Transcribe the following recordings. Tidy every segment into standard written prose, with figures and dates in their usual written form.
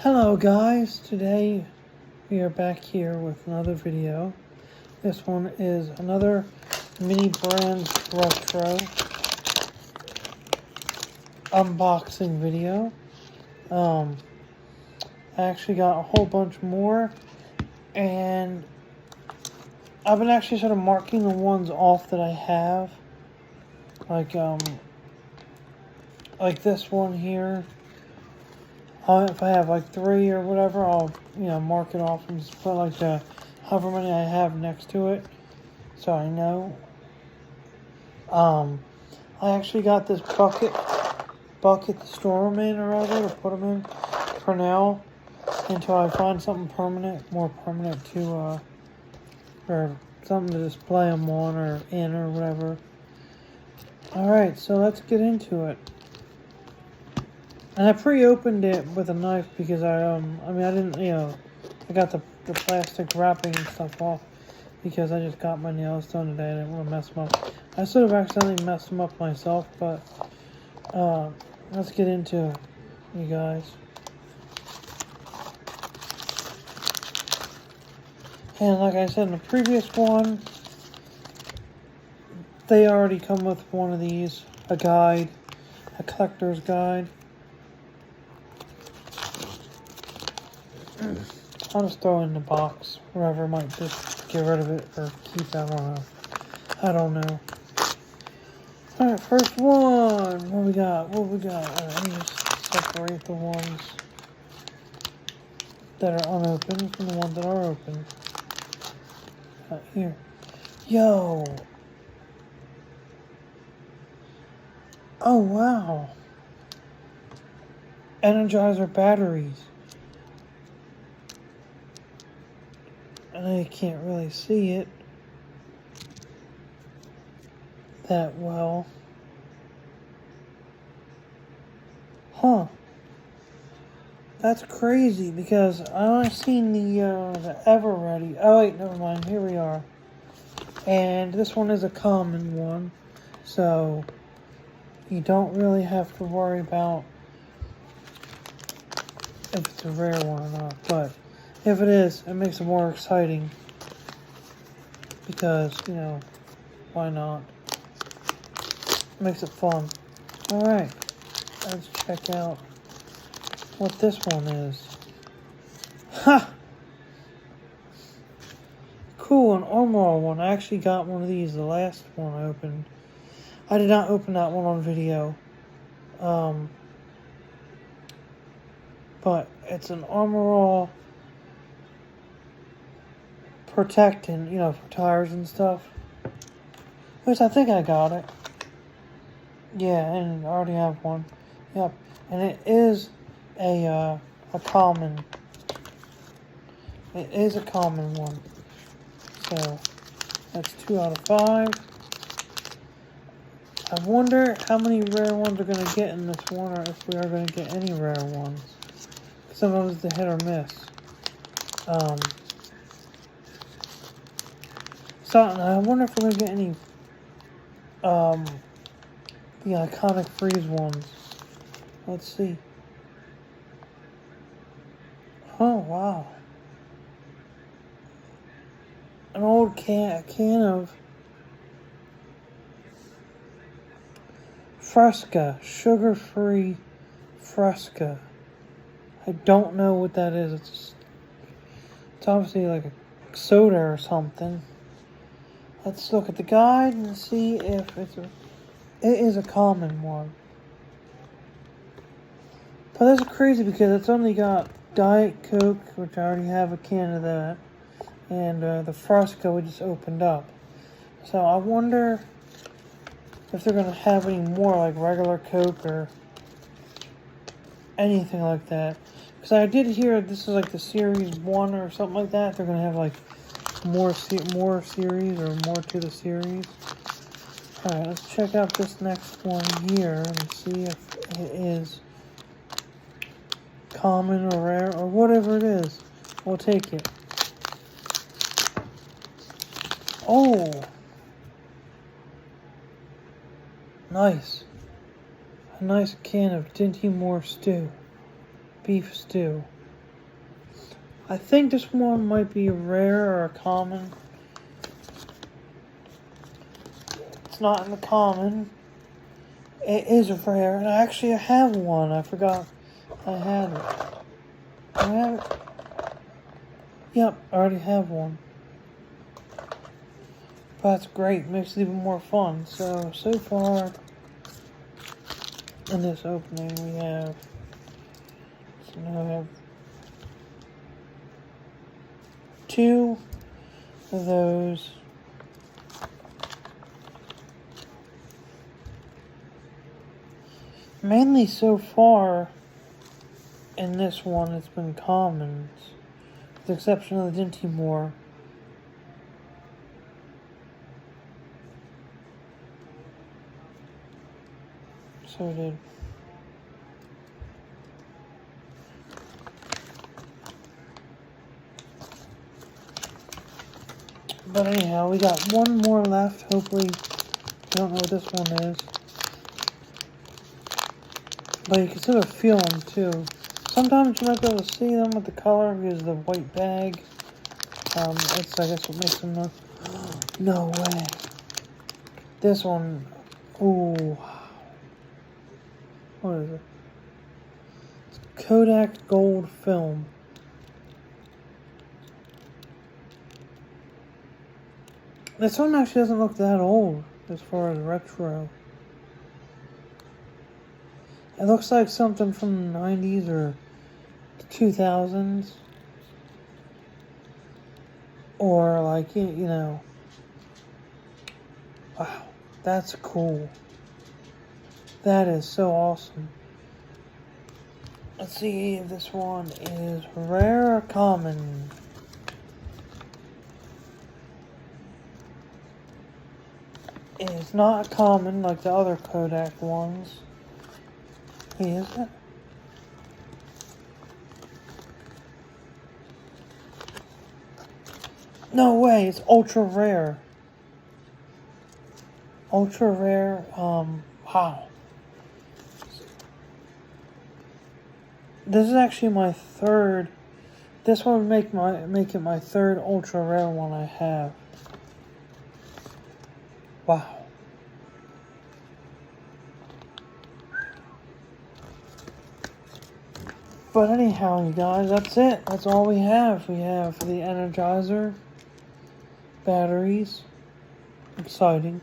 Hello guys, today we are back here with another video. This one is another Mini Brands Retro unboxing video. I actually got a whole bunch more, and I've been actually sort of marking the ones off that I have. Like this one here. If I have like 3 or whatever, I'll mark it off and just put like the however many I have next to it, so I know. I actually got this bucket to store them in or whatever, to put them in for now until I find something more permanent to or something to display them on or in or whatever. All right, so let's get into it. And I pre-opened it with a knife because I didn't, I got the plastic wrapping and stuff off because I just got my nails done today. I didn't want to mess them up. I sort of accidentally messed them up myself, but let's get into it, you guys. And like I said in the previous one, they already come with one of these, a guide, a collector's guide. I'll just throw it in the box. Whoever might just get rid of it or keep it. I don't know. Alright, first one. What we got? Alright, let me just separate the ones that are unopened from the ones that are open. Here. Yo! Oh, wow. Energizer batteries. And I can't really see it that well. Huh. That's crazy because I only seen the Ever Ready. Oh wait, never mind. Here we are. And this one is a common one, so you don't really have to worry about if it's a rare one or not. But if it is, it makes it more exciting because, why not? It makes it fun. Alright, let's check out what this one is. Ha! Cool, an Armor one. I actually got one of these, the last one I opened. I did not open that one on video. But it's an Armor protectant, for tires and stuff. Which I think I got it. Yeah, and I already have one. Yep. And it is a common. It is a common one. So that's 2 out of 5. I wonder how many rare ones we're going to get in this one, or if we are going to get any rare ones. Sometimes it's a hit or miss. So I wonder if we're going to get any the iconic Freeze ones. Let's see. Oh, wow. An old can of Fresca, sugar-free Fresca. I don't know what that is. It's obviously like a soda or something. Let's look at the guide and see if it is a common one. But that's crazy because it's only got Diet Coke, which I already have a can of that, and the Fresca we just opened up. So I wonder if they're going to have any more like regular Coke or anything like that. Because I did hear this is like the Series 1 or something like that. They're going to have like more series or more to the series. Alright, let's check out this next one here and see if it is common or rare or whatever it is. We'll take it. Oh! Nice. A nice can of Dinty Moore stew. Beef stew. I think this one might be rare or common. It's not in the common. It is rare, and actually I have one. I forgot I had it. I have it. Yep, I already have one. But that's great. Makes it even more fun. So far in this opening we have. So now I have 2 of those. Mainly so far in this one it's been commons, with the exception of the Dinty Moore. So it did. But anyhow, we got one more left. Hopefully, I don't know what this one is. But you can sort of feel them too. Sometimes you might be able to see them with the color because of the white bag. It's, I guess, what makes them look. No way. This one. Ooh. What is it? It's Kodak Gold Film. This one actually doesn't look that old as far as retro. It looks like something from the 90s or the 2000s. Or like, you know. Wow, that's cool. That is so awesome. Let's see if this one is rare or common. It is not common like the other Kodak ones. Hey, is it? No way, it's ultra rare. Ultra rare, wow. This is actually my third. This one would make it my third ultra rare one I have. Wow. But anyhow, you guys, that's it. That's all we have. We have the Energizer, batteries, exciting,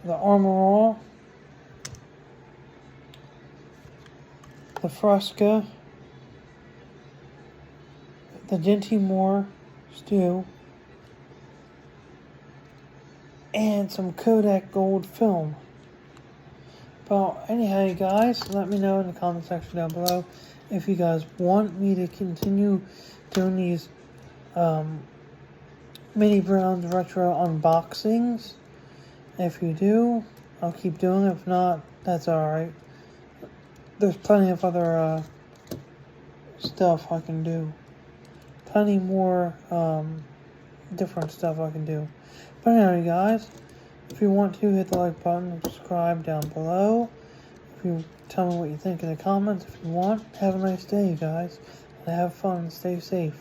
the Armor All, the Fresca, the Dinty Moore Stew, and some Kodak Gold Film. But anyhow, you guys, let me know in the comment section down below if you guys want me to continue doing these Mini Browns retro unboxings. If you do, I'll keep doing it. If not, that's alright. There's plenty of other stuff I can do. Plenty more different stuff I can do. But anyway, guys, if you want to, hit the like button and subscribe down below. If you tell me what you think in the comments, if you want, have a nice day, you guys. And have fun and stay safe.